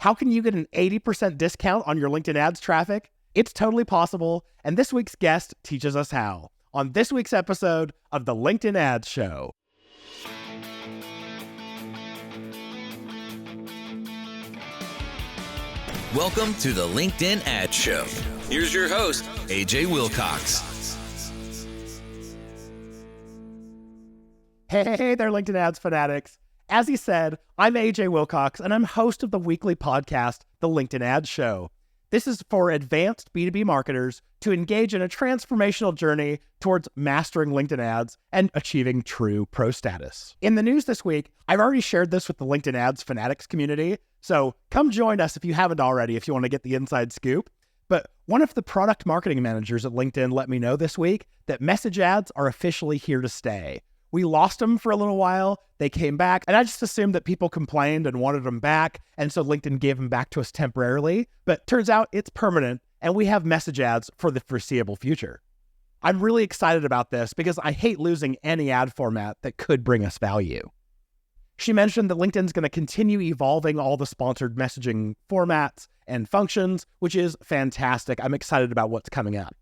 How can you get an 80% discount on your LinkedIn ads traffic? It's totally possible, and this week's guest teaches us how on this week's episode of the LinkedIn Ads Show. Welcome to the LinkedIn Ads Show. Here's your host, AJ Wilcox. Hey there, LinkedIn Ads fanatics. As he said, I'm AJ Wilcox, and I'm host of the weekly podcast, The LinkedIn Ads Show. This is for advanced B2B marketers to engage in a transformational journey towards mastering LinkedIn ads and achieving true pro status. In the news this week, I've already shared this with the LinkedIn Ads fanatics community, so come join us if you haven't already, if you want to get the inside scoop. But one of the product marketing managers at LinkedIn let me know this week that message ads are officially here to stay. We lost them for a little while, they came back, and I just assumed that people complained and wanted them back, and so LinkedIn gave them back to us temporarily. But turns out it's permanent, and we have message ads for the foreseeable future. I'm really excited about this because I hate losing any ad format that could bring us value. She mentioned that LinkedIn's going to continue evolving all the sponsored messaging formats and functions, which is fantastic. I'm excited about what's coming up.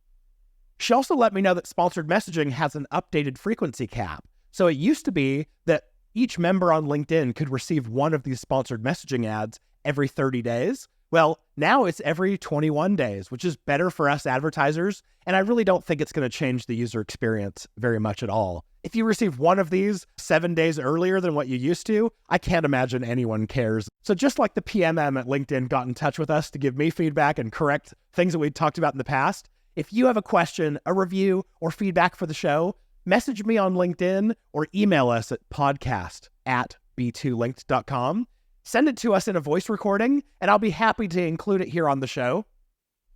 She also let me know that sponsored messaging has an updated frequency cap. So it used to be that each member on LinkedIn could receive one of these sponsored messaging ads every 30 days. Well, now it's every 21 days, which is better for us advertisers. And I really don't think it's going to change the user experience very much at all. If you receive one of these 7 days earlier than what you used to, I can't imagine anyone cares. So just like the PMM at LinkedIn got in touch with us to give me feedback and correct things that we talked about in the past, if you have a question, a review, or feedback for the show, message me on LinkedIn or email us at podcast@b2linked.com. Send it to us in a voice recording, and I'll be happy to include it here on the show.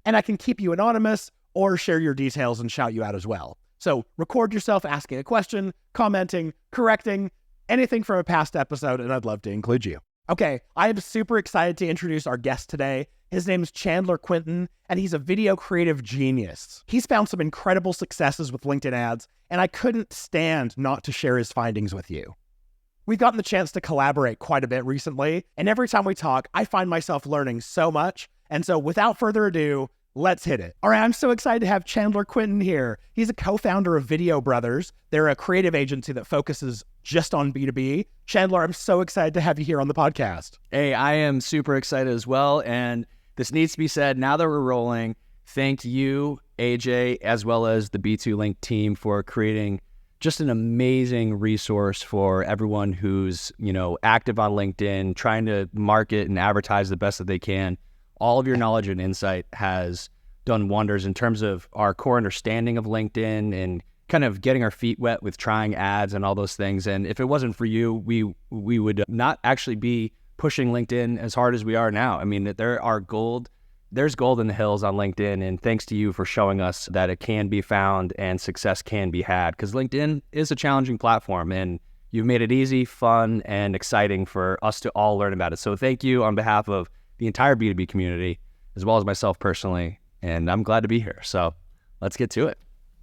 And I can keep you anonymous or share your details and shout you out as well. So record yourself asking a question, commenting, correcting, anything from a past episode, and I'd love to include you. Okay, I am super excited to introduce our guest today. His name's Chandler Quinton, and he's a video creative genius. He's found some incredible successes with LinkedIn ads, and I couldn't stand not to share his findings with you. We've gotten the chance to collaborate quite a bit recently, and every time we talk, I find myself learning so much. And so without further ado, let's hit it. All right, I'm so excited to have Chandler Quinton here. He's a co-founder of Video Brothers. They're a creative agency that focuses just on B2B. Chandler, I'm so excited to have you here on the podcast. Hey, I am super excited as well. And this needs to be said, now that we're rolling, thank you, AJ, as well as the B2 Link team for creating just an amazing resource for everyone who's, active on LinkedIn, trying to market and advertise the best that they can. All of your knowledge and insight has done wonders in terms of our core understanding of LinkedIn and kind of getting our feet wet with trying ads and all those things. And if it wasn't for you, we would not actually be pushing LinkedIn as hard as we are now. I mean, there's gold in the hills on LinkedIn, and thanks to you for showing us that it can be found and success can be had, because LinkedIn is a challenging platform, and you've made it easy, fun, and exciting for us to all learn about it. So thank you on behalf of the entire B2B community, as well as myself personally, and I'm glad to be here. So let's get to it.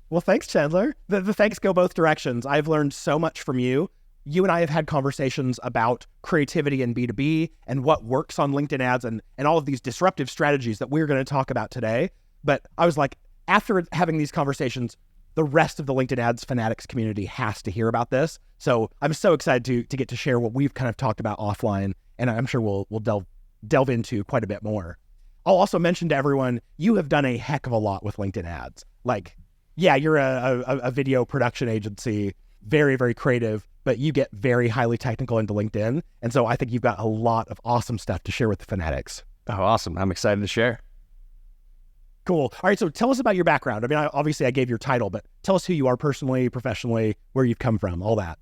Well, thanks, Chandler. The thanks go both directions. I've learned so much from you. You and I have had conversations about creativity in B2B and what works on LinkedIn ads and all of these disruptive strategies that we're going to talk about today. But I was like, after having these conversations, the rest of the LinkedIn ads fanatics community has to hear about this. So I'm so excited to get to share what we've kind of talked about offline, and I'm sure we'll delve into quite a bit more. I'll also mention to everyone, you have done a heck of a lot with LinkedIn ads. Like, yeah, you're a video production agency, very, very creative, but you get very highly technical into LinkedIn. And so I think you've got a lot of awesome stuff to share with the fanatics. Oh, awesome. I'm excited to share. Cool. All right, so tell us about your background. I mean, obviously I gave your title, but tell us who you are personally, professionally, where you've come from, all that.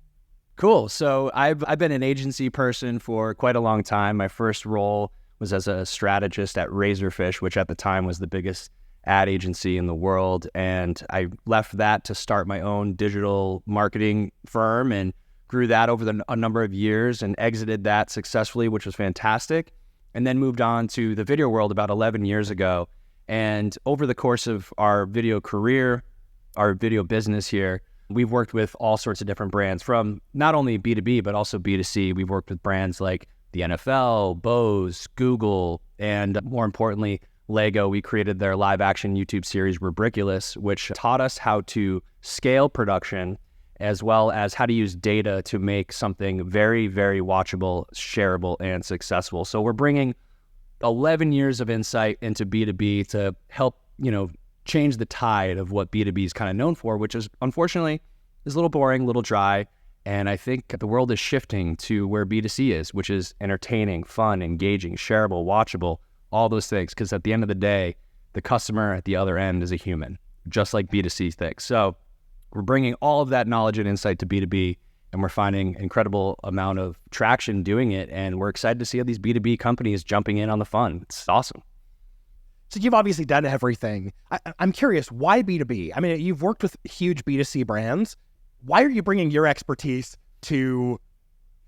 Cool. So I've been an agency person for quite a long time. My first role was as a strategist at Razorfish, which at the time was the biggest ad agency in the world. And I left that to start my own digital marketing firm and grew that over a number of years and exited that successfully, which was fantastic. And then moved on to the video world about 11 years ago. And over the course of our video career, our video business here, we've worked with all sorts of different brands, from not only B2B, but also B2C. We've worked with brands like the NFL, Bose, Google, and more importantly, Lego. We created their live action YouTube series, Rubriculous, which taught us how to scale production as well as how to use data to make something very, very watchable, shareable, and successful. So we're bringing 11 years of insight into B2B to help, change the tide of what B2B is kind of known for, which is unfortunately is a little boring, a little dry. And I think the world is shifting to where B2C is, which is entertaining, fun, engaging, shareable, watchable, all those things. Because at the end of the day, the customer at the other end is a human, just like B2C thinks. So we're bringing all of that knowledge and insight to B2B, and we're finding incredible amount of traction doing it. And we're excited to see all these B2B companies jumping in on the fun. It's awesome. So you've obviously done everything. I'm curious, why B2B? I mean, you've worked with huge B2C brands. Why are you bringing your expertise to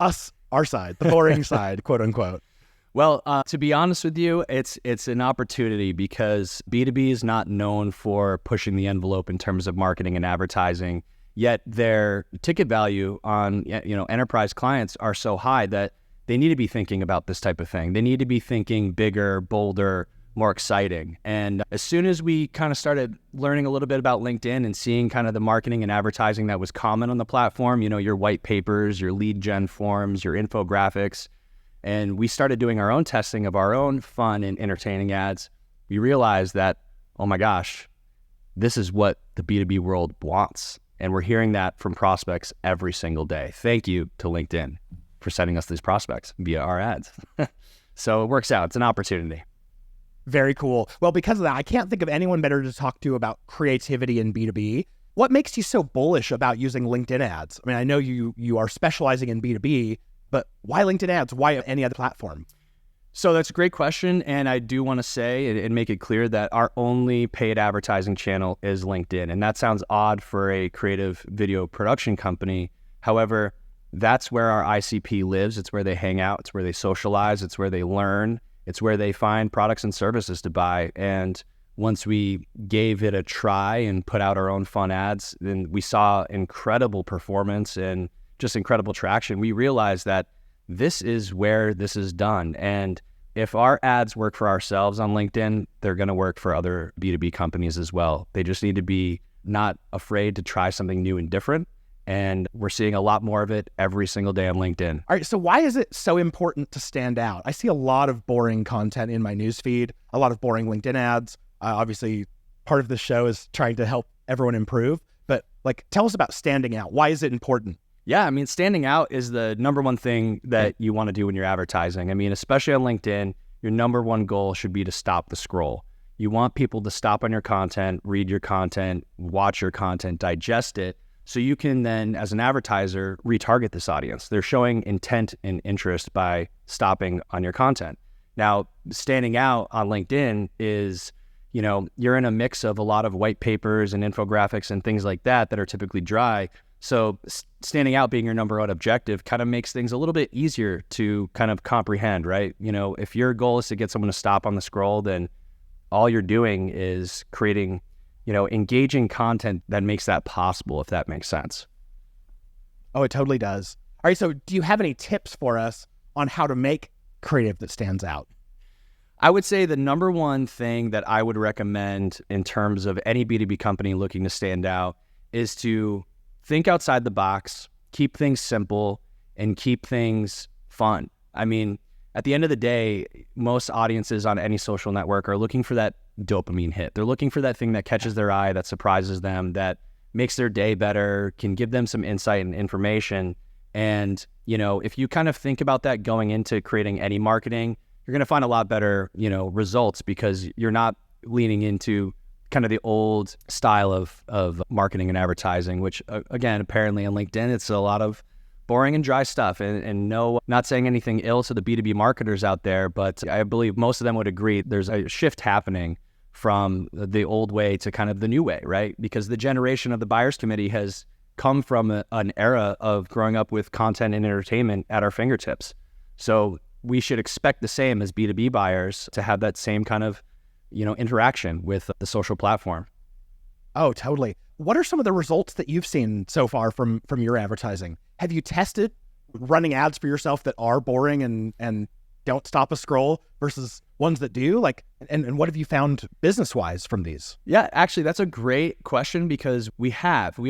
us, our side, the boring side, quote unquote? Well, to be honest with you, it's an opportunity because B2B is not known for pushing the envelope in terms of marketing and advertising, yet their ticket value on enterprise clients are so high that they need to be thinking about this type of thing. They need to be thinking bigger, bolder, more exciting. And as soon as we kind of started learning a little bit about LinkedIn and seeing kind of the marketing and advertising that was common on the platform, your white papers, your lead gen forms, your infographics, and we started doing our own testing of our own fun and entertaining ads, we realized that, oh my gosh, this is what the B2B world wants. And we're hearing that from prospects every single day. Thank you to LinkedIn for sending us these prospects via our ads. So it works out. It's an opportunity. Very cool. Well, because of that, I can't think of anyone better to talk to about creativity in B2B. What makes you so bullish about using LinkedIn ads? I mean, I know you are specializing in B2B, but why LinkedIn ads? Why any other platform? So that's a great question. And I do want to say and make it clear that our only paid advertising channel is LinkedIn. And that sounds odd for a creative video production company. However, that's where our ICP lives. It's where they hang out. It's where they socialize. It's where they learn. It's where they find products and services to buy. And once we gave it a try and put out our own fun ads, then we saw incredible performance and just incredible traction. We realized that this is where this is done. And if our ads work for ourselves on LinkedIn, they're going to work for other B2B companies as well. They just need to be not afraid to try something new and different. And we're seeing a lot more of it every single day on LinkedIn. All right, so why is it so important to stand out? I see a lot of boring content in my newsfeed, a lot of boring LinkedIn ads. Obviously, part of the show is trying to help everyone improve. But tell us about standing out. Why is it important? Yeah, I mean, standing out is the number one thing that you want to do when you're advertising. I mean, especially on LinkedIn, your number one goal should be to stop the scroll. You want people to stop on your content, read your content, watch your content, digest it, so you can then, as an advertiser, retarget this audience. They're showing intent and interest by stopping on your content. Now, standing out on LinkedIn is, you're in a mix of a lot of white papers and infographics and things like that are typically dry. So standing out being your number one objective kind of makes things a little bit easier to kind of comprehend, right? If your goal is to get someone to stop on the scroll, then all you're doing is creating, engaging content that makes that possible, if that makes sense. Oh, it totally does. All right, so do you have any tips for us on how to make creative that stands out? I would say the number one thing that I would recommend in terms of any B2B company looking to stand out is to think outside the box, keep things simple, and keep things fun. I mean, at the end of the day, most audiences on any social network are looking for that dopamine hit. They're looking for that thing that catches their eye, that surprises them, that makes their day better, can give them some insight and information. And, if you kind of think about that going into creating any marketing, you're going to find a lot better, results because you're not leaning into kind of the old style of marketing and advertising, which again, apparently on LinkedIn, it's a lot of boring and dry stuff. And no, not saying anything ill to the B2B marketers out there, but I believe most of them would agree there's a shift happening from the old way to kind of the new way, right? Because the generation of the buyers committee has come from an era of growing up with content and entertainment at our fingertips. So we should expect the same as B2B buyers to have that same kind of interaction with the social platform. Oh, totally. What are some of the results that you've seen so far from your advertising? Have you tested running ads for yourself that are boring and don't stop a scroll versus ones that do? Like, and what have you found business-wise from these? Yeah, actually, that's a great question because we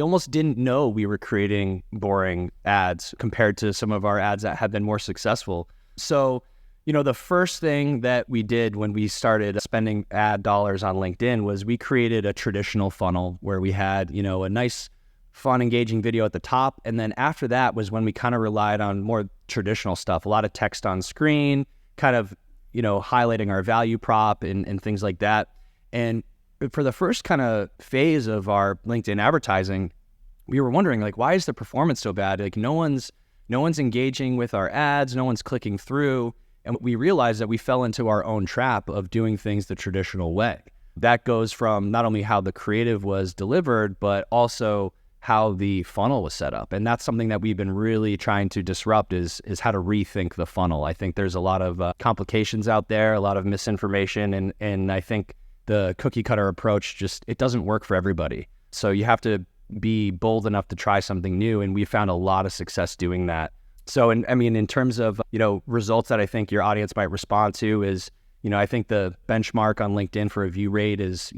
almost didn't know we were creating boring ads compared to some of our ads that have been more successful. So, the first thing that we did when we started spending ad dollars on LinkedIn was we created a traditional funnel where we had, a nice, fun, engaging video at the top. And then after that was when we kind of relied on more traditional stuff, a lot of text on screen, kind of, highlighting our value prop and things like that. And for the first kind of phase of our LinkedIn advertising, we were wondering, like, why is the performance so bad? Like, no one's engaging with our ads, no one's clicking through. And we realized that we fell into our own trap of doing things the traditional way. That goes from not only how the creative was delivered, but also how the funnel was set up. And that's something that we've been really trying to disrupt is how to rethink the funnel. I think there's a lot of complications out there, a lot of misinformation. And I think the cookie cutter approach it doesn't work for everybody. So you have to be bold enough to try something new. And we found a lot of success doing that. So, in terms of, results that I think your audience might respond to is, I think the benchmark on LinkedIn for a view rate is,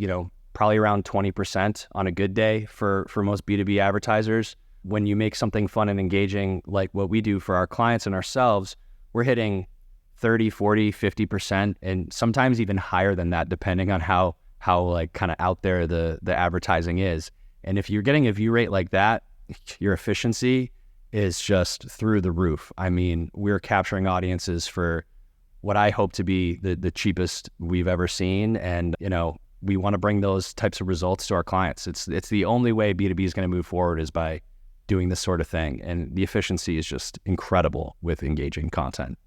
probably around 20% on a good day for most B2B advertisers. When you make something fun and engaging, like what we do for our clients and ourselves, we're hitting 30, 40, 50%, and sometimes even higher than that, depending on how like kind of out there the advertising is. And if you're getting a view rate like that, your efficiency is just through the roof. We're capturing audiences for what I hope to be the cheapest we've ever seen. And, we want to bring those types of results to our clients. It's the only way B2B is going to move forward is by doing this sort of thing. And the efficiency is just incredible with engaging content.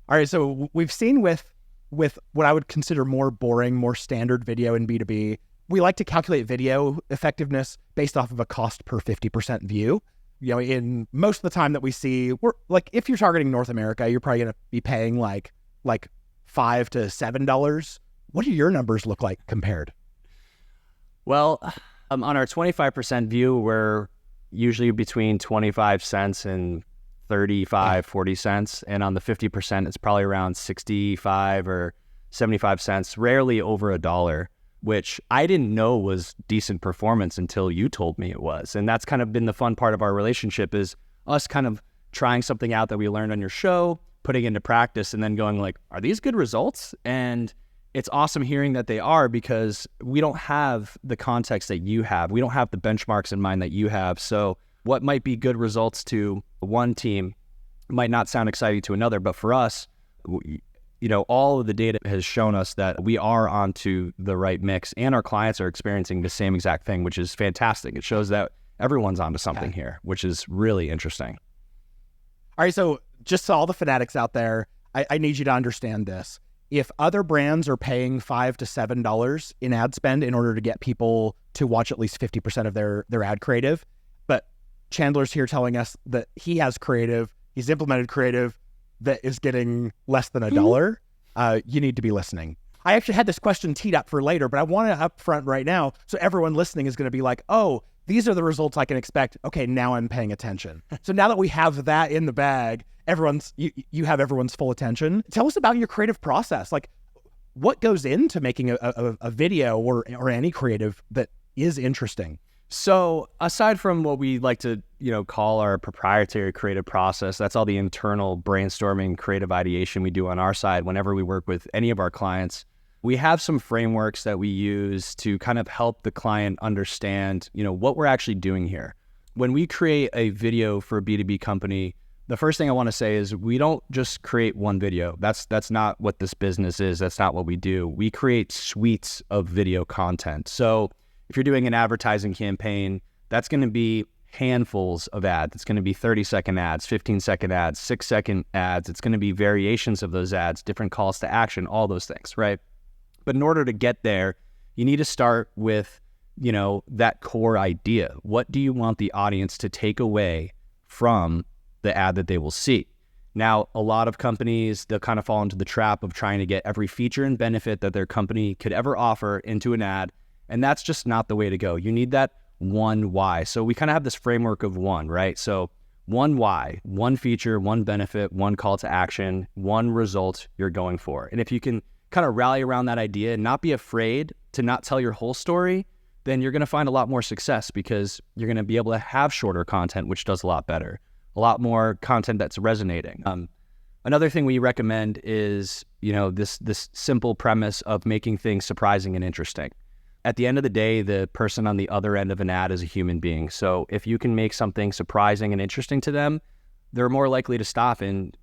All right. So we've seen with what I would consider more boring, more standard video in B2B, we like to calculate video effectiveness based off of a cost per 50% view. In most of the time that we see, we're like, if you're targeting North America, you're probably going to be paying like $5 to $7. What do your numbers look like compared? Well, on our 25% view, we're usually between 25 cents and 35, 40 cents. And on the 50%, it's probably around 65 or 75 cents, rarely over $1, which I didn't know was decent performance until you told me it was. And that's kind of been the fun part of our relationship is us kind of trying something out that we learned on your show, putting into practice, and then going like, are these good results? And it's awesome hearing that they are because we don't have the context that you have. We don't have the benchmarks in mind that you have. So what might be good results to one team might not sound exciting to another. But for us, all of the data has shown us that we are onto the right mix and our clients are experiencing the same exact thing, which is fantastic. It shows that everyone's onto something here, which is really interesting. All right. So just to all the fanatics out there, I need you to understand this. If other brands are paying $5 to $7 in ad spend in order to get people to watch at least 50% of their ad creative, but Chandler's here telling us that he has creative, he's implemented creative that is getting less than $1, you need to be listening. I actually had this question teed up for later, but I want it up front right now. So everyone listening is going to be like, oh, these are the results I can expect. Okay, now I'm paying attention. So now that we have that in the bag, you have everyone's full attention. Tell us about your creative process. Like, what goes into making a video or any creative that is interesting? So aside from what we like to, call our proprietary creative process, that's all the internal brainstorming, creative ideation we do on our side whenever we work with any of our clients. We have some frameworks that we use to kind of help the client understand, what we're actually doing here. When we create a video for a B2B company, the first thing I want to say is we don't just create one video. That's not what this business is. That's not what we do. We create suites of video content. So if you're doing an advertising campaign, that's going to be handfuls of ads. It's going to be 30-second ads, 15-second ads, 6-second ads. It's going to be variations of those ads, different calls to action, all those things, right? But in order to get there, you need to start with, that core idea. What do you want the audience to take away from the ad that they will see? Now, a lot of companies, they'll kind of fall into the trap of trying to get every feature and benefit that their company could ever offer into an ad. And that's just not the way to go. You need that one why. So we kind of have this framework of one, right? So one why, one feature, one benefit, one call to action, one result you're going for. And if you can kind of rally around that idea and not be afraid to not tell your whole story, then you're going to find a lot more success because you're going to be able to have shorter content, which does a lot better, a lot more content that's resonating. Another thing we recommend is, this simple premise of making things surprising and interesting. At the end of the day, the person on the other end of an ad is a human being. So if you can make something surprising and interesting to them, they're more likely to stop and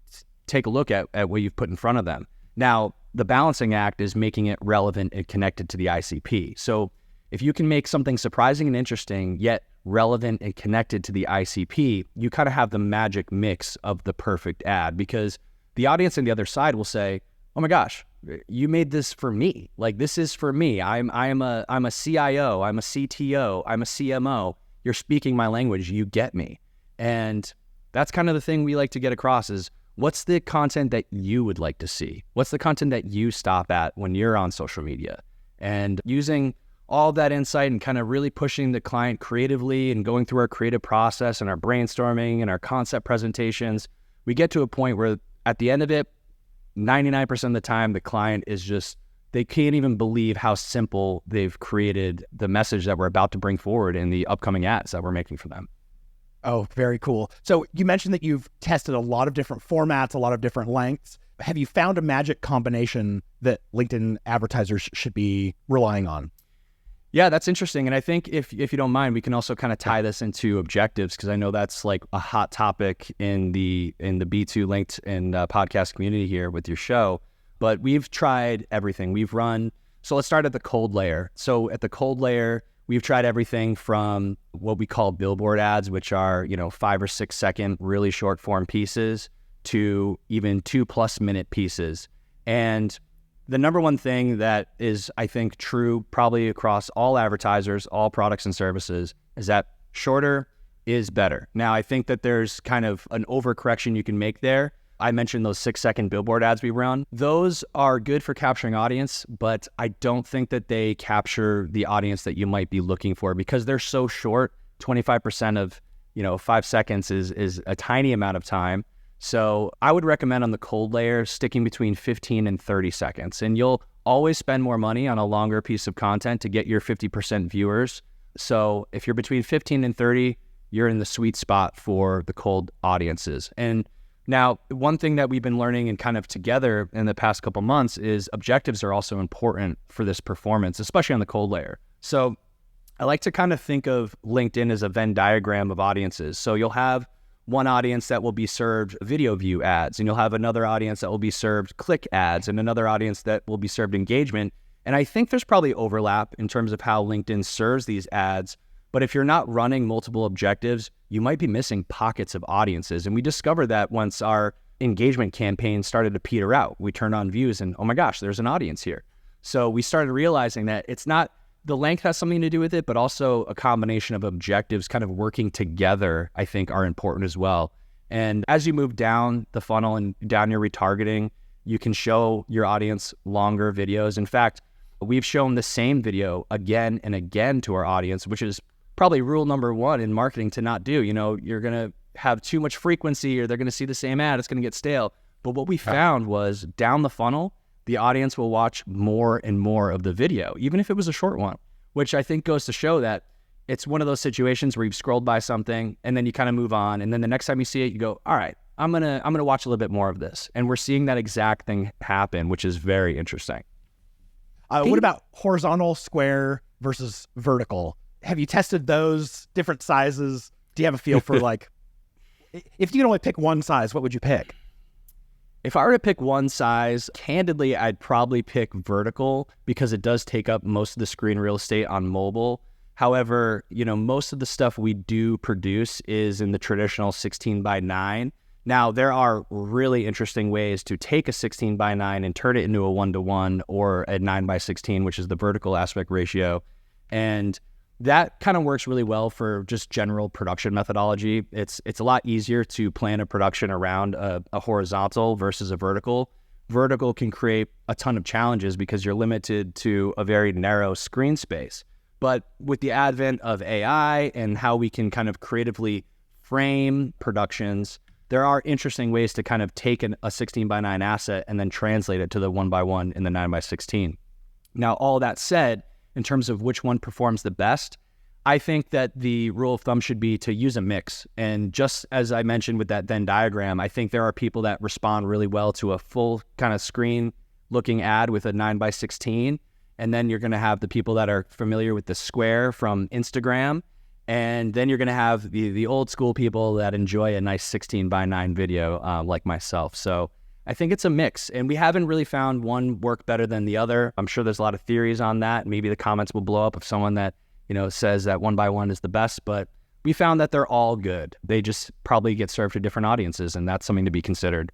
take a look at what you've put in front of them. Now, the balancing act is making it relevant and connected to the ICP. So if you can make something surprising and interesting, yet relevant and connected to the ICP, you kind of have the magic mix of the perfect ad, because the audience on the other side will say, oh my gosh, you made this for me. Like, this is for me. I'm a CIO, I'm a CTO, I'm a CMO. You're speaking my language, you get me. And that's kind of the thing we like to get across is, what's the content that you would like to see? What's the content that you stop at when you're on social media? And using all that insight and kind of really pushing the client creatively and going through our creative process and our brainstorming and our concept presentations, we get to a point where at the end of it, 99% of the time, the client is just, they can't even believe how simple they've created the message that we're about to bring forward in the upcoming ads that we're making for them. Oh, very cool. So you mentioned that you've tested a lot of different formats, a lot of different lengths. Have you found a magic combination that LinkedIn advertisers should be relying on? Yeah, that's interesting. And I think if you don't mind, we can also kind of tie this into objectives, because I know that's like a hot topic in the B2 Linked and podcast community here with your show. But we've tried everything. So let's start at the cold layer. So at the cold layer, we've tried everything from what we call billboard ads, which are, 5 or 6 second, really short form pieces, to even 2+ minute pieces. And the number one thing that is, I think, true probably across all advertisers, all products and services, is that shorter is better. Now, I think that there's kind of an overcorrection you can make there. I mentioned those 6-second billboard ads we run. Those are good for capturing audience, but I don't think that they capture the audience that you might be looking for, because they're so short. 25% of, 5 seconds is a tiny amount of time. So I would recommend on the cold layer sticking between 15 and 30 seconds. And you'll always spend more money on a longer piece of content to get your 50% viewers. So if you're between 15 and 30, you're in the sweet spot for the cold audiences. And now, one thing that we've been learning and kind of together in the past couple months is objectives are also important for this performance, especially on the cold layer. So I like to kind of think of LinkedIn as a Venn diagram of audiences. So you'll have one audience that will be served video view ads, and you'll have another audience that will be served click ads, and another audience that will be served engagement. And I think there's probably overlap in terms of how LinkedIn serves these ads. But if you're not running multiple objectives, you might be missing pockets of audiences. And we discovered that once our engagement campaign started to peter out. We turned on views and, oh my gosh, there's an audience here. So we started realizing that it's not, the length has something to do with it, but also a combination of objectives kind of working together, I think, are important as well. And as you move down the funnel and down your retargeting, you can show your audience longer videos. In fact, we've shown the same video again and again to our audience, which is probably rule number one in marketing to not do. You're going to have too much frequency, or they're going to see the same ad. It's going to get stale. But what we found was down the funnel, the audience will watch more and more of the video, even if it was a short one, which I think goes to show that it's one of those situations where you've scrolled by something and then you kind of move on. And then the next time you see it, you go, all right, I'm going to watch a little bit more of this. And we're seeing that exact thing happen, which is very interesting. What about horizontal, square versus vertical? Have you tested those different sizes? Do you have a feel for like, if you could only pick one size, what would you pick? If I were to pick one size, candidly, I'd probably pick vertical, because it does take up most of the screen real estate on mobile. However, most of the stuff we do produce is in the traditional 16:9. Now, there are really interesting ways to take a 16:9 and turn it into a 1:1 or a 9:16, which is the vertical aspect ratio. And that kind of works really well for just general production methodology. It's a lot easier to plan a production around a horizontal versus a vertical. Vertical can create a ton of challenges because you're limited to a very narrow screen space. But with the advent of AI and how we can kind of creatively frame productions, there are interesting ways to kind of take a 16:9 asset and then translate it to the 1:1 in the 9:16. Now, all that said, in terms of which one performs the best, I think that the rule of thumb should be to use a mix. And just as I mentioned with that Venn diagram, I think there are people that respond really well to a full kind of screen looking ad with a 9:16. And then you're going to have the people that are familiar with the square from Instagram. And then you're going to have the old school people that enjoy a nice 16:9 video like myself. So I think it's a mix, and we haven't really found one work better than the other. I'm sure there's a lot of theories on that. Maybe the comments will blow up of someone that says that 1:1 is the best, but we found that they're all good. They just probably get served to different audiences, and that's something to be considered.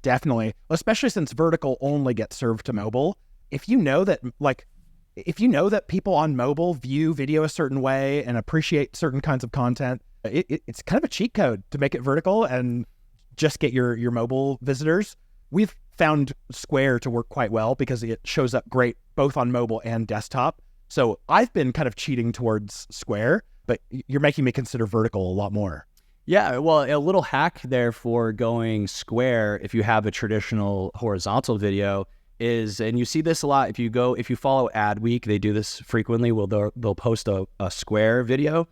Definitely, especially since vertical only gets served to mobile. If you know that people on mobile view video a certain way and appreciate certain kinds of content, it's kind of a cheat code to make it vertical and just get your mobile visitors. We've found Square to work quite well because it shows up great both on mobile and desktop. So I've been kind of cheating towards Square, but you're making me consider vertical a lot more. Yeah, well, a little hack there for going Square if you have a traditional horizontal video is, and you see this a lot if you follow Adweek, they do this frequently. They'll post a Square video.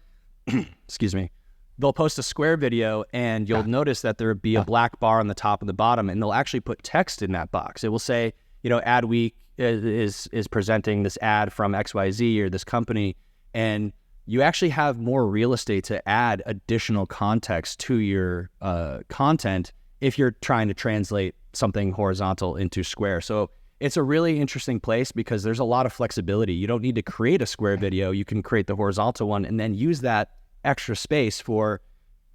Excuse me. They'll post a Square video, and you'll notice that there'll be a black bar on the top and the bottom, and they'll actually put text in that box. It will say, Adweek is presenting this ad from XYZ or this company, and you actually have more real estate to add additional context to your content if you're trying to translate something horizontal into Square. So it's a really interesting place because there's a lot of flexibility. You don't need to create a Square video. You can create the horizontal one and then use that extra space for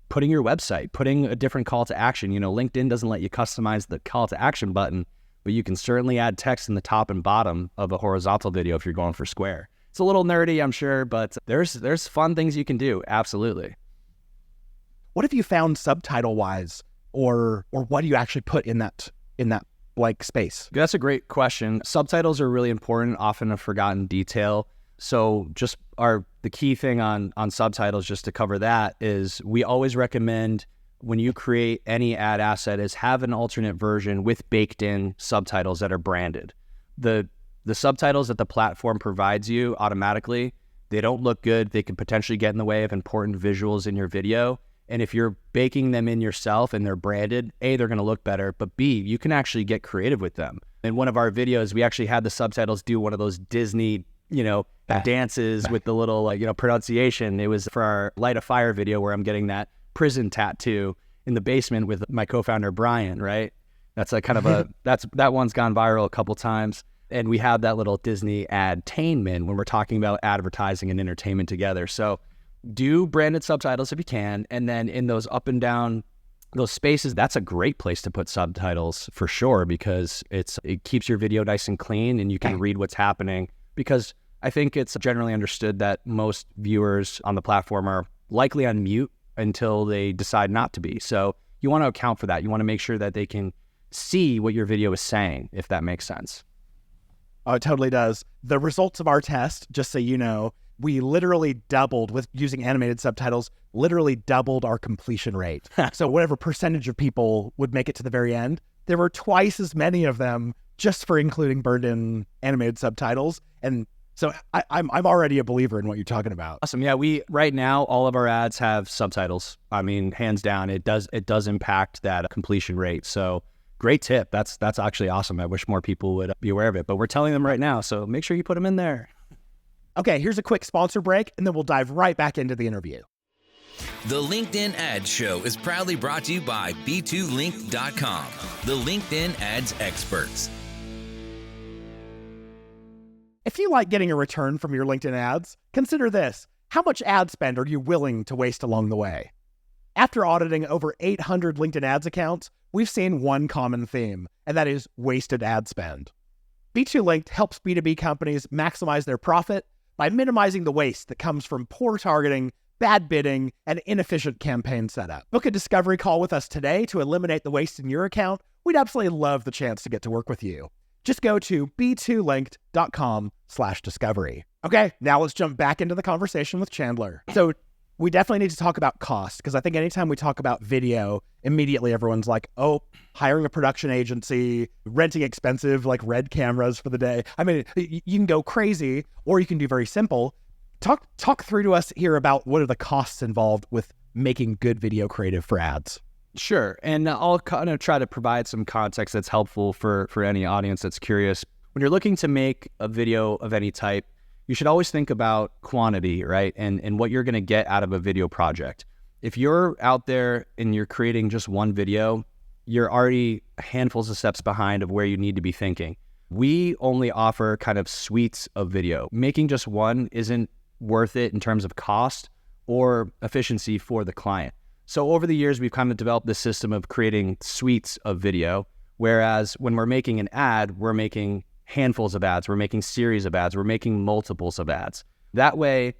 putting your website, putting a different call to action. LinkedIn doesn't let you customize the call to action button, but you can certainly add text in the top and bottom of a horizontal video if you're going for Square. It's a little nerdy, I'm sure, but there's fun things you can do. Absolutely. What have you found subtitle wise, or what do you actually put in that blank space? That's a great question. Subtitles are really important, often a forgotten detail. So just the key thing on subtitles, just to cover that, is we always recommend when you create any ad asset is have an alternate version with baked in subtitles that are branded. The subtitles that the platform provides you automatically, they don't look good. They could potentially get in the way of important visuals in your video. And if you're baking them in yourself and they're branded, A, they're going to look better, but B, you can actually get creative with them. In one of our videos, we actually had the subtitles do one of those Disney, dances with the little, pronunciation. It was for our Light a Fire video where I'm getting that prison tattoo in the basement with my co-founder, Brian, right? That's like kind of that one's gone viral a couple times. And we have that little Disney ad-tainment when we're talking about advertising and entertainment together. So do branded subtitles if you can. And then in those up and down, those spaces, that's a great place to put subtitles for sure, because it keeps your video nice and clean and you can read what's happening. Because I think it's generally understood that most viewers on the platform are likely on mute until they decide not to be. So you want to account for that. You want to make sure that they can see what your video is saying, if that makes sense. Oh, it totally does. The results of our test, just so you know, we literally doubled with using animated subtitles, literally doubled our completion rate. So whatever percentage of people would make it to the very end, there were twice as many of them just for including burned in animated subtitles. And so I'm already a believer in what you're talking about. Awesome. Yeah, right now all of our ads have subtitles. I mean, hands down, it does impact that completion rate. So great tip. That's actually awesome. I wish more people would be aware of it, but we're telling them right now. So make sure you put them in there. Okay, here's a quick sponsor break, and then we'll dive right back into the interview. The LinkedIn Ads Show is proudly brought to you by B2Link.com, the LinkedIn ads experts. If you like getting a return from your LinkedIn ads, consider this. How much ad spend are you willing to waste along the way? After auditing over 800 LinkedIn ads accounts, we've seen one common theme, and that is wasted ad spend. B2Linked helps B2B companies maximize their profit by minimizing the waste that comes from poor targeting, bad bidding, and inefficient campaign setup. Book a discovery call with us today to eliminate the waste in your account. We'd absolutely love the chance to get to work with you. Just go to b2linked.com/discovery. Okay, now let's jump back into the conversation with Chandler. So We definitely need to talk about cost, because I think anytime we talk about video, immediately everyone's like, oh, hiring a production agency, renting expensive like Red cameras for the day. I mean, you can go crazy or you can do very simple. Talk through to us here about what are the costs involved with making good video creative for ads. Sure. And I'll kind of try to provide some context that's helpful for any audience that's curious. When you're looking to make a video of any type, you should always think about quantity, right? And what you're going to get out of a video project. If you're out there and you're creating just one video, you're already handfuls of steps behind of where you need to be thinking. We only offer kind of suites of video. Making just one isn't worth it in terms of cost or efficiency for the client. So over the years, we've kind of developed this system of creating suites of video, whereas when we're making an ad, we're making handfuls of ads, we're making series of ads, we're making multiples of ads. That way,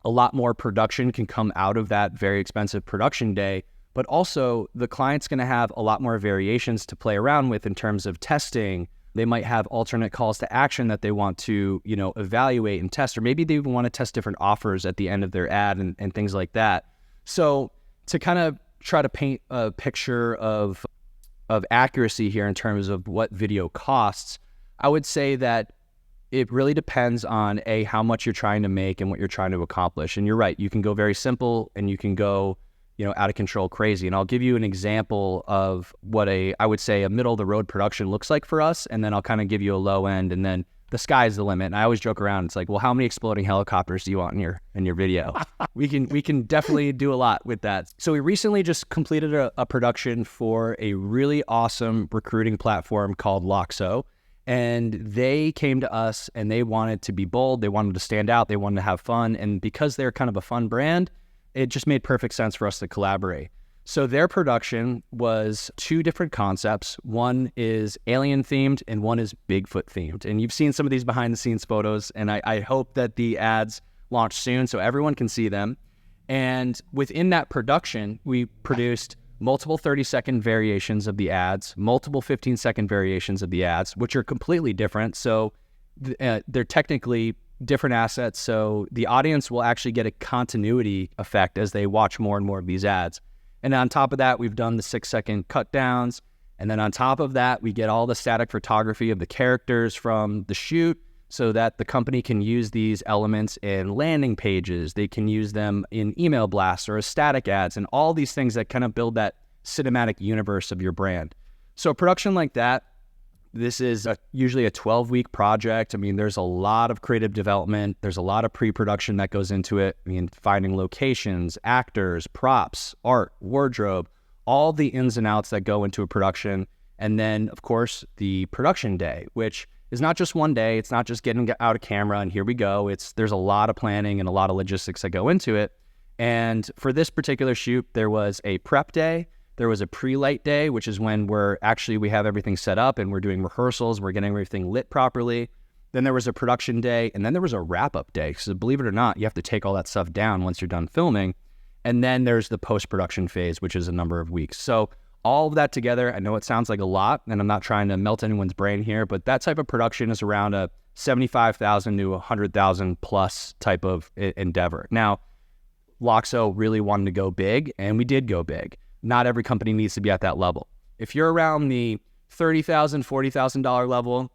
a lot more production can come out of that very expensive production day, but also the client's going to have a lot more variations to play around with in terms of testing. They might have alternate calls to action that they want to, evaluate and test, or maybe they even want to test different offers at the end of their ad and things like that. So to kind of try to paint a picture of accuracy here in terms of what video costs, I would say that it really depends on how much you're trying to make and what you're trying to accomplish. And you're right, you can go very simple and you can go, out of control crazy. And I'll give you an example of what I would say a middle of the road production looks like for us. And then I'll kind of give you a low end, and then the sky's the limit. And I always joke around. It's like, well, how many exploding helicopters do you want in your video? We can definitely do a lot with that. So we recently just completed a production for a really awesome recruiting platform called Loxo. And they came to us and they wanted to be bold. They wanted to stand out. They wanted to have fun. And because they're kind of a fun brand, it just made perfect sense for us to collaborate. So their production was two different concepts. One is alien themed and one is Bigfoot themed. And you've seen some of these behind the scenes photos, and I hope that the ads launch soon so everyone can see them. And within that production, we produced multiple 30-second variations of the ads, multiple 15-second variations of the ads, which are completely different. So they're technically different assets. So the audience will actually get a continuity effect as they watch more and more of these ads. And on top of that, we've done the 6-second cut downs. And then on top of that, we get all the static photography of the characters from the shoot so that the company can use these elements in landing pages. They can use them in email blasts or as static ads and all these things that kind of build that cinematic universe of your brand. So a production like that, this is usually a 12-week project. I mean, there's a lot of creative development. There's a lot of pre-production that goes into it. I mean, finding locations, actors, props, art, wardrobe, all the ins and outs that go into a production. And then, of course, the production day, which is not just one day. It's not just getting out a camera and here we go. There's a lot of planning and a lot of logistics that go into it. And for this particular shoot, there was a prep day. There was a pre-light day, which is when we have everything set up and we're doing rehearsals. We're getting everything lit properly. Then there was a production day, and then there was a wrap-up day. So believe it or not, you have to take all that stuff down once you're done filming. And then there's the post-production phase, which is a number of weeks. So all of that together, I know it sounds like a lot, and I'm not trying to melt anyone's brain here, but that type of production is around a $75,000 to $100,000 plus type of endeavor. Now, Loxo really wanted to go big, and we did go big. Not every company needs to be at that level. If you're around the $30,000, $40,000 level,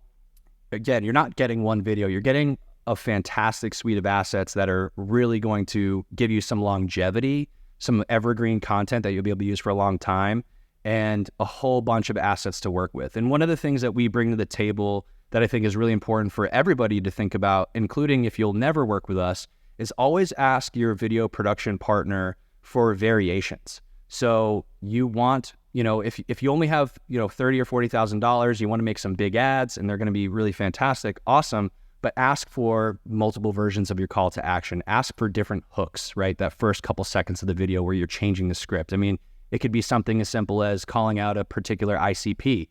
again, you're not getting one video. You're getting a fantastic suite of assets that are really going to give you some longevity, some evergreen content that you'll be able to use for a long time, and a whole bunch of assets to work with. And one of the things that we bring to the table that I think is really important for everybody to think about, including if you'll never work with us, is always ask your video production partner for variations. So you want, if you only have, $30,000 or $40,000, you want to make some big ads and they're going to be really fantastic, awesome, but ask for multiple versions of your call to action. Ask for different hooks, right? That first couple seconds of the video where you're changing the script. I mean, it could be something as simple as calling out a particular ICP.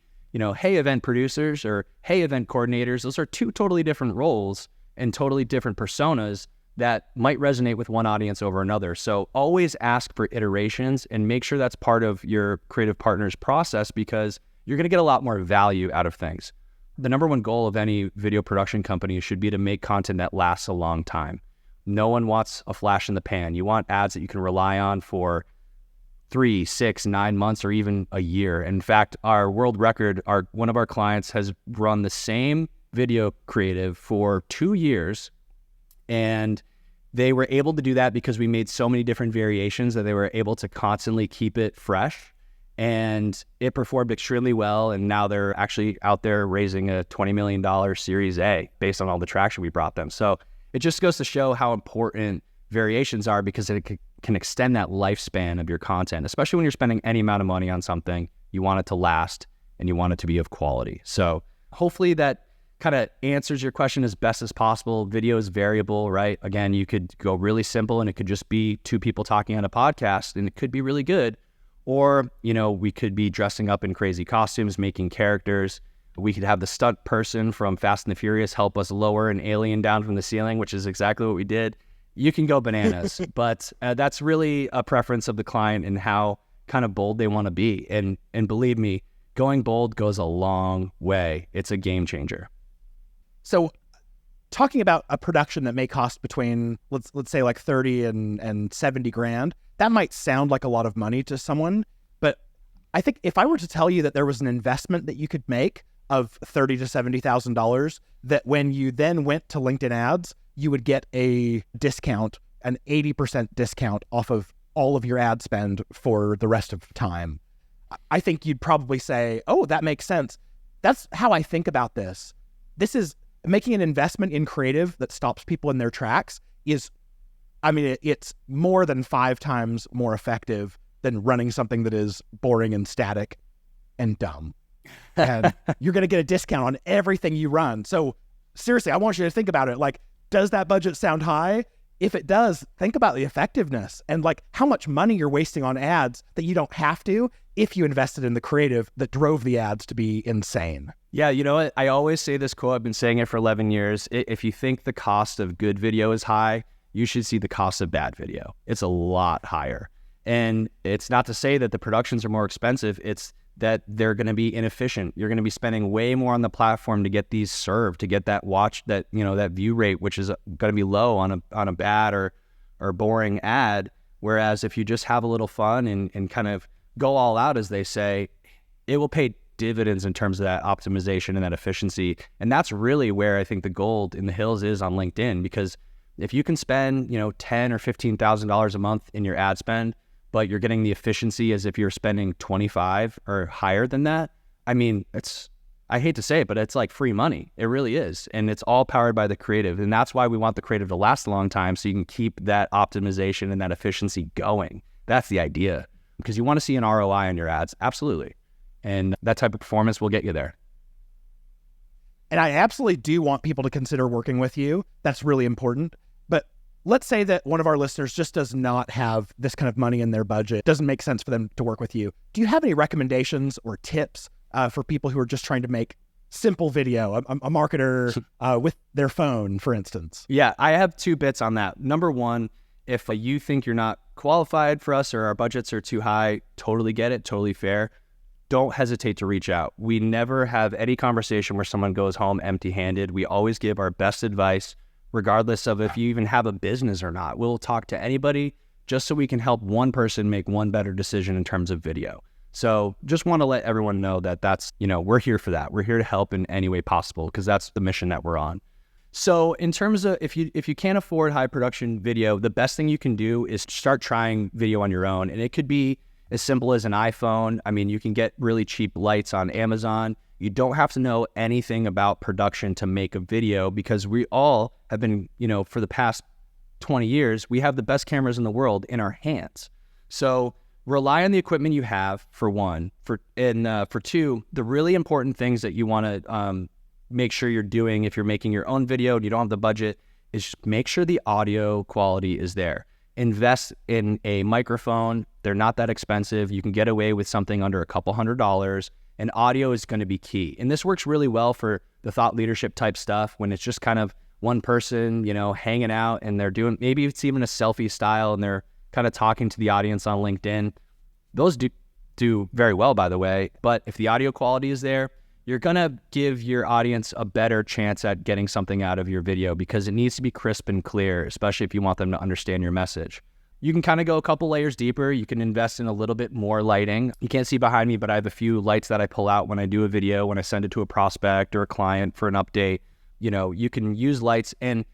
Hey, event producers, or hey, event coordinators. Those are two totally different roles and totally different personas that might resonate with one audience over another. So always ask for iterations and make sure that's part of your creative partner's process, because you're going to get a lot more value out of things. The number one goal of any video production company should be to make content that lasts a long time. No one wants a flash in the pan. You want ads that you can rely on for 3, 6, 9 months, or even a year. In fact, our world record, one of our clients has run the same video creative for 2 years, and they were able to do that because we made so many different variations that they were able to constantly keep it fresh, and it performed extremely well. And now they're actually out there raising a $20 million Series A based on all the traction we brought them. So it just goes to show how important variations are, because it can extend that lifespan of your content, especially when you're spending any amount of money on something. You want it to last and you want it to be of quality. So hopefully that kind of answers your question as best as possible. Video is variable, right? Again, you could go really simple and it could just be 2 people talking on a podcast and it could be really good. Or, we could be dressing up in crazy costumes, making characters. We could have the stunt person from Fast and the Furious help us lower an alien down from the ceiling, which is exactly what we did. You can go bananas, but that's really a preference of the client and how kind of bold they want to be. And believe me, going bold goes a long way. It's a game changer. So talking about a production that may cost between, let's say like 30 and 70 grand, that might sound like a lot of money to someone, but I think if I were to tell you that there was an investment that you could make of $30,000 to $70,000, that when you then went to LinkedIn ads, you would get a discount, an 80% discount off of all of your ad spend for the rest of time, I think you'd probably say, oh, that makes sense. That's how I think about this. This is making an investment in creative that stops people in their tracks it's more than 5 times more effective than running something that is boring and static and dumb. And you're going to get a discount on everything you run. So seriously, I want you to think about it. Like, does that budget sound high? If it does, think about the effectiveness and like how much money you're wasting on ads that you don't have to if you invested in the creative that drove the ads to be insane. Yeah, you know what? I always say this quote. I've been saying it for 11 years. If you think the cost of good video is high, you should see the cost of bad video. It's a lot higher. And it's not to say that the productions are more expensive. It's that they're going to be inefficient. You're going to be spending way more on the platform to get these served, to get that watch, that that view rate, which is going to be low on a bad or boring ad. Whereas if you just have a little fun and kind of go all out, as they say, it will pay dividends in terms of that optimization and that efficiency. And that's really where I think the gold in the hills is on LinkedIn, because if you can spend, $10,000 or $15,000 a month in your ad spend, but you're getting the efficiency as if you're spending 25 or higher than that, I hate to say it, but it's like free money. It really is. And it's all powered by the creative. And that's why we want the creative to last a long time, so you can keep that optimization and that efficiency going. That's the idea, because you want to see an ROI on your ads. Absolutely. And that type of performance will get you there. And I absolutely do want people to consider working with you. That's really important. But let's say that one of our listeners just does not have this kind of money in their budget. It doesn't make sense for them to work with you. Do you have any recommendations or tips for people who are just trying to make simple video, a marketer with their phone, for instance? Yeah, I have 2 bits on that. Number one, if you think you're not qualified for us or our budgets are too high, totally get it, totally fair. Don't hesitate to reach out. We never have any conversation where someone goes home empty-handed. We always give our best advice, regardless of if you even have a business or not. We'll talk to anybody just so we can help one person make one better decision in terms of video. So just want to let everyone know that that's, we're here for that. We're here to help in any way possible, because that's the mission that we're on. So in terms of if you can't afford high production video, the best thing you can do is start trying video on your own. And it could be as simple as an iPhone. You can get really cheap lights on Amazon. You don't have to know anything about production to make a video, because we all have been, for the past 20 years, we have the best cameras in the world in our hands. So rely on the equipment you have, for one. For two, the really important things that you want to make sure you're doing if you're making your own video and you don't have the budget is just make sure the audio quality is there. Invest in a microphone. They're not that expensive. You can get away with something under a couple $100, and audio is going to be key. And this works really well for the thought leadership type stuff, when it's just kind of one person, hanging out, and they're doing, maybe it's even a selfie style, and they're kind of talking to the audience on LinkedIn. Those do very well, by the way. But if the audio quality is there, you're going to give your audience a better chance at getting something out of your video because it needs to be crisp and clear, especially if you want them to understand your message. You can kind of go a couple layers deeper. You can invest in a little bit more lighting. You can't see behind me, but I have a few lights that I pull out when I do a video, when I send it to a prospect or a client for an update. You know, you can use lights, and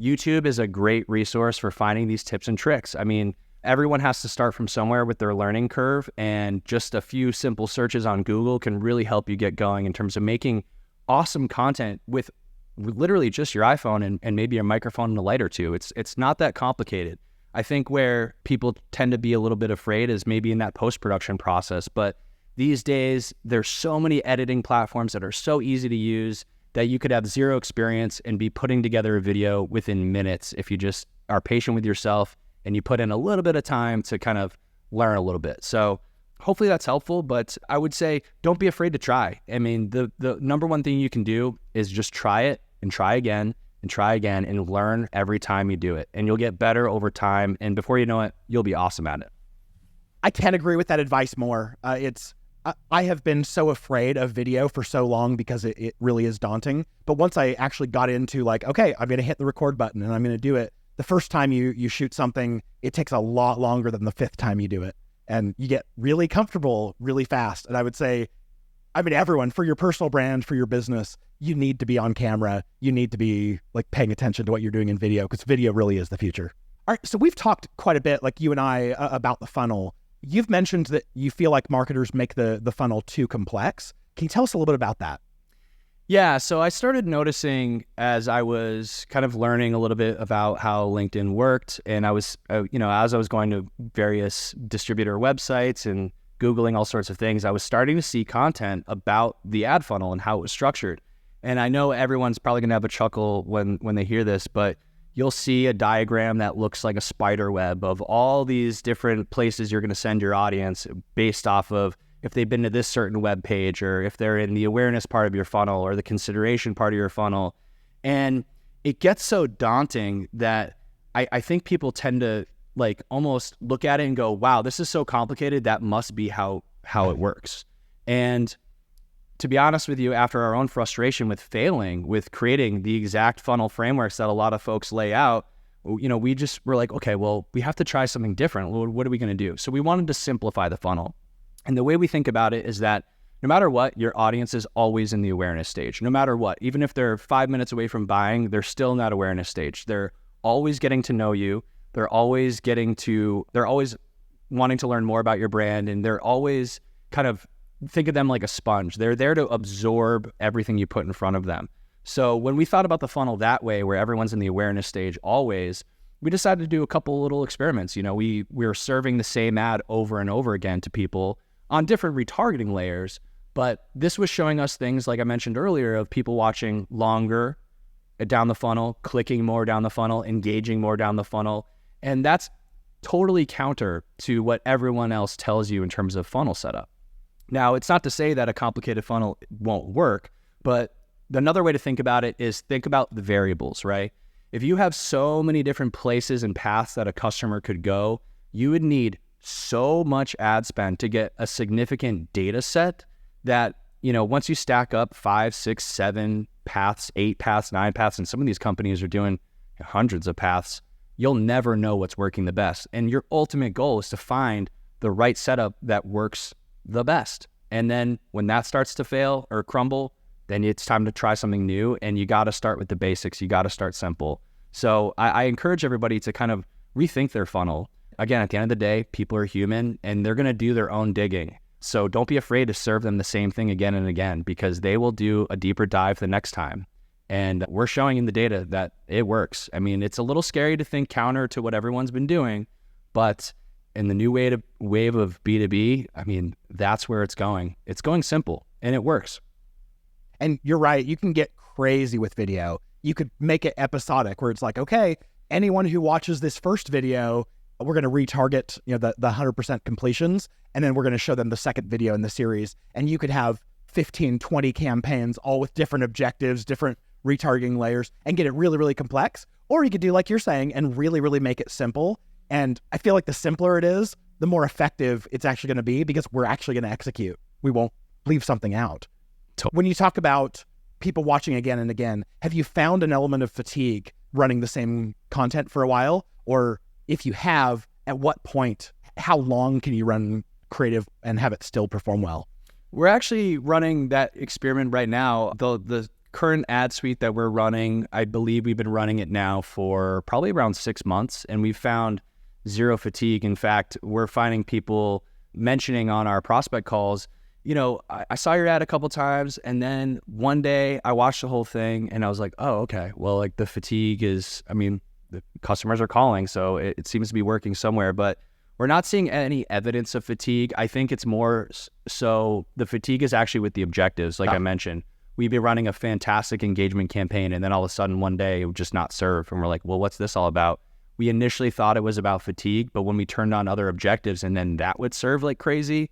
YouTube is a great resource for finding these tips and tricks. I mean, everyone has to start from somewhere with their learning curve, and just a few simple searches on Google can really help you get going in terms of making awesome content with literally just your iPhone and maybe a microphone and a light or two. It's not that complicated. I think where people tend to be a little bit afraid is maybe in that post-production process, but these days there's so many editing platforms that are so easy to use that you could have zero experience and be putting together a video within minutes if you just are patient with yourself and you put in a little bit of time to kind of learn a little bit. So hopefully that's helpful, but I would say don't be afraid to try. I mean, the number one thing you can do is just try it and try again and try again and learn every time you do it. And you'll get better over time. And before you know it, you'll be awesome at it. I can't agree with that advice more. I have been so afraid of video for so long because it really is daunting. But once I actually got into like, okay, I'm going to hit the record button and I'm going to do it. The first time you shoot something, it takes a lot longer than the fifth time you do it. And you get really comfortable really fast. And I would say, I mean, everyone, for your personal brand, for your business, you need to be on camera. You need to be like paying attention to what you're doing in video because video really is the future. All right, so we've talked quite a bit, like you and I, about the funnel. You've mentioned that you feel like marketers make the funnel too complex. Can you tell us a little bit about that? Yeah, so I started noticing as I was kind of learning a little bit about how LinkedIn worked, and I was, as I was going to various distributor websites and Googling all sorts of things, I was starting to see content about the ad funnel and how it was structured. And I know everyone's probably going to have a chuckle when they hear this, but you'll see a diagram that looks like a spider web of all these different places you're going to send your audience based off of if they've been to this certain web page or if they're in the awareness part of your funnel or the consideration part of your funnel. And it gets so daunting that I think people tend to like almost look at it and go, wow, this is so complicated. That must be how it works. And to be honest with you, after our own frustration with failing, with creating the exact funnel frameworks that a lot of folks lay out, we just were like, okay, well, we have to try something different. What are we going to do? So we wanted to simplify the funnel. And the way we think about it is that no matter what, your audience is always in the awareness stage. No matter what, even if they're 5 minutes away from buying, they're still in that awareness stage. They're always getting to know you. They're always wanting to learn more about your brand. And they're always kind of, think of them like a sponge. They're there to absorb everything you put in front of them. So when we thought about the funnel that way, where everyone's in the awareness stage always, we decided to do a couple little experiments. We were serving the same ad over and over again to people on different retargeting layers, but this was showing us things like I mentioned earlier of people watching longer down the funnel, clicking more down the funnel, engaging more down the funnel. And that's totally counter to what everyone else tells you in terms of funnel setup. Now, it's not to say that a complicated funnel won't work, but another way to think about it is think about the variables, right? If you have so many different places and paths that a customer could go, you would need so much ad spend to get a significant data set that, once you stack up 5, 6, 7 paths, 8 paths, 9 paths, and some of these companies are doing hundreds of paths, you'll never know what's working the best. And your ultimate goal is to find the right setup that works the best. And then when that starts to fail or crumble, then it's time to try something new. And you got to start with the basics. You got to start simple. So I encourage everybody to kind of rethink their funnel. Again, at the end of the day, people are human and they're going to do their own digging. So don't be afraid to serve them the same thing again and again, because they will do a deeper dive the next time. And we're showing in the data that it works. I mean, it's a little scary to think counter to what everyone's been doing, but in the new wave of B2B, I mean, that's where it's going. It's going simple and it works. And you're right. You can get crazy with video. You could make it episodic where it's like, okay, anyone who watches this first video, we're going to retarget, the 100% completions. And then we're going to show them the second video in the series. And you could have 15, 20 campaigns, all with different objectives, different retargeting layers, and get it really, really complex. Or you could do like you're saying and really, really make it simple. And I feel like the simpler it is, the more effective it's actually going to be because we're actually going to execute. We won't leave something out. When you talk about people watching again and again, have you found an element of fatigue running the same content for a while? Or if you have, at what point, how long can you run creative and have it still perform well? We're actually running that experiment right now. The current ad suite that we're running, I believe we've been running it now for probably around 6 months, and we've found zero fatigue. In fact, we're finding people mentioning on our prospect calls, I saw your ad a couple times, and then one day I watched the whole thing and I was like, oh, okay, well, like the fatigue is, the customers are calling, so it seems to be working somewhere, but we're not seeing any evidence of fatigue. I think it's more so the fatigue is actually with the objectives. Like I mentioned, we'd be running a fantastic engagement campaign, and then all of a sudden one day it would just not serve. And we're like, well, what's this all about? We initially thought it was about fatigue, but when we turned on other objectives and then that would serve like crazy,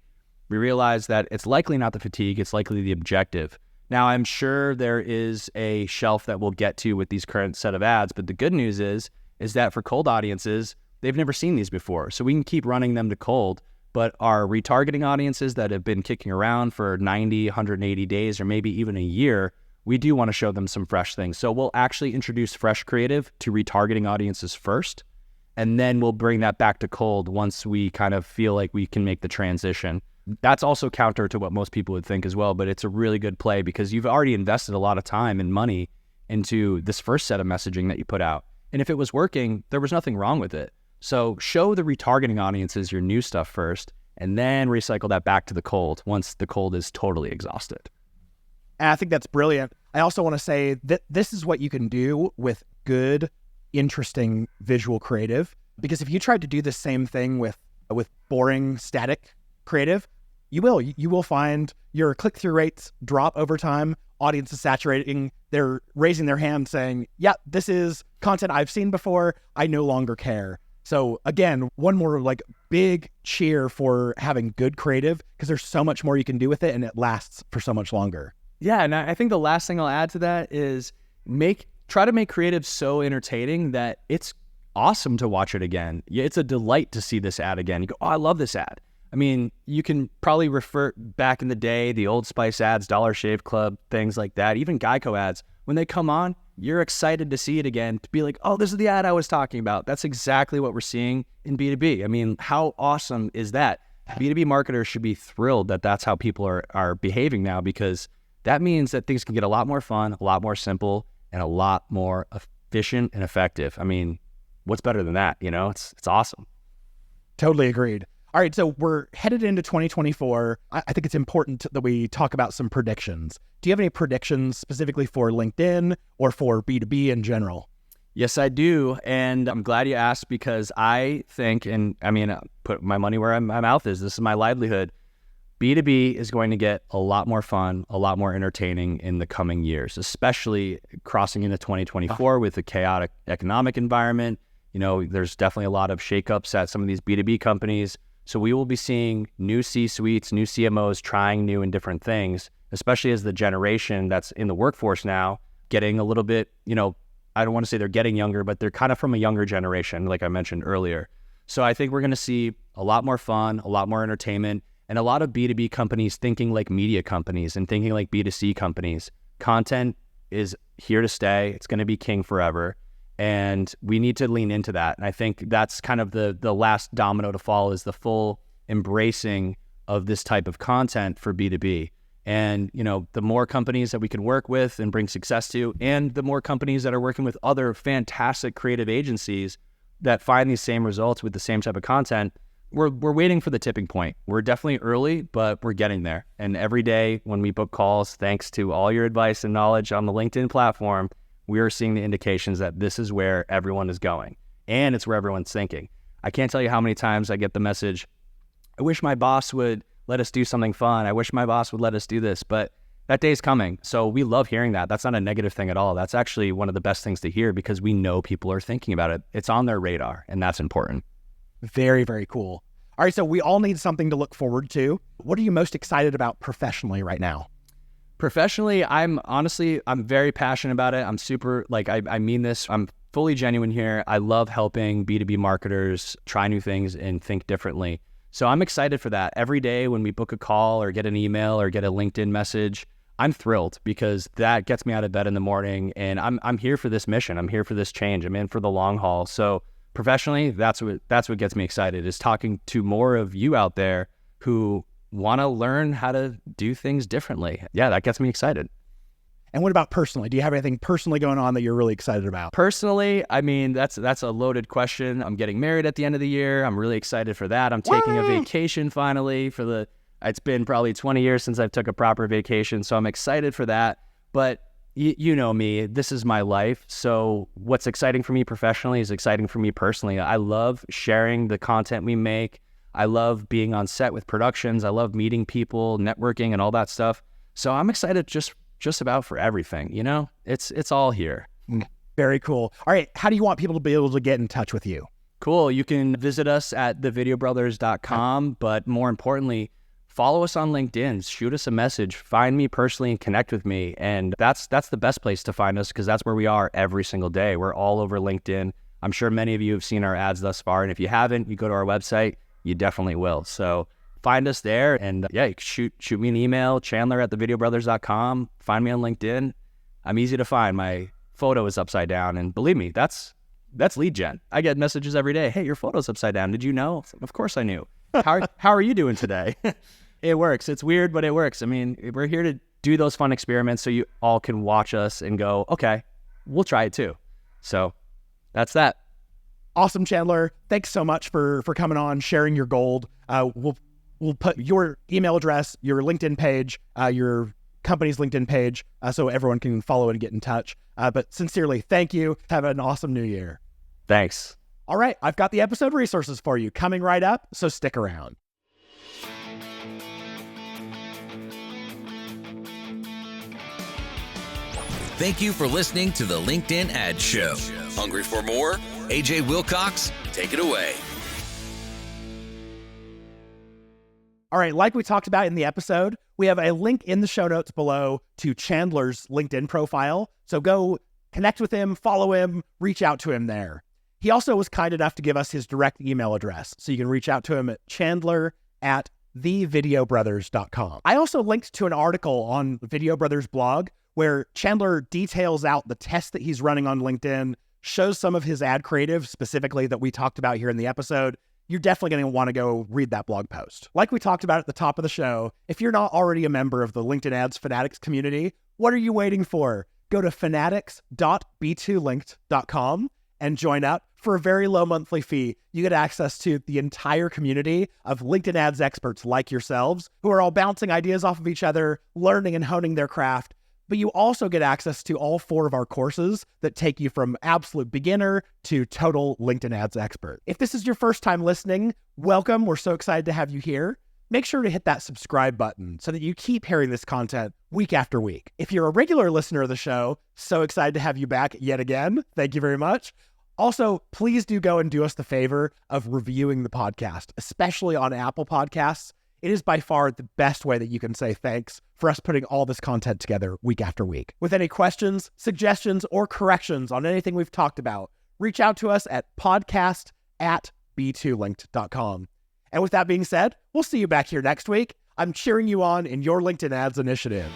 we realized that it's likely not the fatigue, it's likely the objective. Now, I'm sure there is a shelf that we'll get to with these current set of ads, but the good news is that for cold audiences, they've never seen these before. So we can keep running them to cold, but our retargeting audiences that have been kicking around for 90, 180 days, or maybe even a year, we do want to show them some fresh things. So we'll actually introduce fresh creative to retargeting audiences first, and then we'll bring that back to cold once we kind of feel like we can make the transition. That's also counter to what most people would think as well, but it's a really good play because you've already invested a lot of time and money into this first set of messaging that you put out. And if it was working, there was nothing wrong with it. So show the retargeting audiences your new stuff first, and then recycle that back to the cold once the cold is totally exhausted. And I think that's brilliant. I also want to say that this is what you can do with good, interesting visual creative. Because if you tried to do the same thing with boring, static creative, you will find your click-through rates drop over time. Audience is saturating. They're raising their hand saying, yeah, this is content I've seen before. I no longer care. So again, one more like big cheer for having good creative, because there's so much more you can do with it and it lasts for so much longer. Yeah, and I think the last thing I'll add to that is try to make creative so entertaining that it's awesome to watch it again. Yeah, it's a delight to see this ad again. You go, oh, I love this ad. I mean, you can probably refer back in the day, the Old Spice ads, Dollar Shave Club, things like that, even Geico ads. When they come on, you're excited to see it again, to be like, oh, this is the ad I was talking about. That's exactly what we're seeing in B2B. I mean, how awesome is that? B2B marketers should be thrilled that that's how people are behaving now, because that means that things can get a lot more fun, a lot more simple, and a lot more efficient and effective. I mean, what's better than that? It's awesome. Totally agreed. All right, so we're headed into 2024. I think it's important that we talk about some predictions. Do you have any predictions specifically for LinkedIn or for B2B in general? Yes, I do. And I'm glad you asked, because I think, and I mean, put my money where my mouth is. This is my livelihood. B2B is going to get a lot more fun, a lot more entertaining in the coming years, especially crossing into 2024 with a chaotic economic environment. There's definitely a lot of shakeups at some of these B2B companies. So we will be seeing new C-suites, new CMOs trying new and different things, especially as the generation that's in the workforce now getting a little bit, I don't want to say they're getting younger, but they're kind of from a younger generation, like I mentioned earlier. So I think we're going to see a lot more fun, a lot more entertainment, and a lot of B2B companies thinking like media companies and thinking like B2C companies. Content is here to stay. It's going to be king forever. And we need to lean into that. And I think that's kind of the last domino to fall, is the full embracing of this type of content for B2B. And, the more companies that we can work with and bring success to, and the more companies that are working with other fantastic creative agencies that find these same results with the same type of content, we're waiting for the tipping point. We're definitely early, but we're getting there. And every day when we book calls, thanks to all your advice and knowledge on the LinkedIn platform, we are seeing the indications that this is where everyone is going, and it's where everyone's thinking. I can't tell you how many times I get the message, I wish my boss would let us do something fun. I wish my boss would let us do this, but that day's coming. So we love hearing that. That's not a negative thing at all. That's actually one of the best things to hear, because we know people are thinking about it. It's on their radar, and that's important. Very, very cool. All right, so we all need something to look forward to. What are you most excited about professionally right now? Professionally, I'm very passionate about it. I'm super, I mean this. I'm fully genuine here. I love helping B2B marketers try new things and think differently. So I'm excited for that. Every day when we book a call or get an email or get a LinkedIn message, I'm thrilled because that gets me out of bed in the morning, and I'm here for this mission. I'm here for this change. I'm in for the long haul. So professionally, that's what gets me excited, is talking to more of you out there who want to learn how to do things differently. Yeah, that gets me excited. And what about personally? Do you have anything personally going on that you're really excited about? Personally, I mean, that's a loaded question. I'm getting married at the end of the year. I'm really excited for that. I'm taking a vacation finally it's been probably 20 years since I've took a proper vacation, so I'm excited for that. But you know me, this is my life. So what's exciting for me professionally is exciting for me personally. I love sharing the content we make. I love being on set with productions. I love meeting people, networking, and all that stuff. So I'm excited just about for everything, you know? It's all here. Very cool. All right, how do you want people to be able to get in touch with you? Cool. You can visit us at thevideobrothers.com, but more importantly, follow us on LinkedIn, shoot us a message, find me personally and connect with me. And that's the best place to find us, because that's where we are every single day. We're all over LinkedIn. I'm sure many of you have seen our ads thus far. And if you haven't, you go to our website, you definitely will. So find us there, and yeah, you can shoot me an email, Chandler@thevideobrothers.com. Find me on LinkedIn. I'm easy to find. My photo is upside down, and believe me, that's lead gen. I get messages every day. Hey, your photo's upside down. Did you know? Of course I knew. How are you doing today? It works. It's weird, but it works. I mean, we're here to do those fun experiments so you all can watch us and go, okay, we'll try it too. So that's that. Awesome, Chandler. Thanks so much for coming on, sharing your gold. We'll put your email address, your LinkedIn page, your company's LinkedIn page, so everyone can follow it and get in touch. But sincerely, thank you. Have an awesome new year. Thanks. All right, I've got the episode resources for you coming right up, so stick around. Thank you for listening to the LinkedIn Ad Show. Hungry for more? AJ Wilcox, take it away. All right, like we talked about in the episode, we have a link in the show notes below to Chandler's LinkedIn profile. So go connect with him, follow him, reach out to him there. He also was kind enough to give us his direct email address, so you can reach out to him at Chandler@thevideobrothers.com. I also linked to an article on Video Brothers blog where Chandler details out the test that he's running on LinkedIn, shows some of his ad creative specifically that we talked about here in the episode. You're definitely going to want to go read that blog post. Like we talked about at the top of the show, if you're not already a member of the LinkedIn Ads Fanatics community, what are you waiting for? Go to fanatics.b2linked.com and join up. For a very low monthly fee, you get access to the entire community of LinkedIn ads experts like yourselves who are all bouncing ideas off of each other, learning and honing their craft. But you also get access to all 4 of our courses that take you from absolute beginner to total LinkedIn ads expert. If this is your first time listening, welcome. We're so excited to have you here. Make sure to hit that subscribe button so that you keep hearing this content week after week. If you're a regular listener of the show, so excited to have you back yet again. Thank you very much. Also, please do go and do us the favor of reviewing the podcast, especially on Apple Podcasts. It is by far the best way that you can say thanks for us putting all this content together week after week. With any questions, suggestions, or corrections on anything we've talked about, reach out to us at podcast@b2linked.com. And with that being said, we'll see you back here next week. I'm cheering you on in your LinkedIn ads initiative.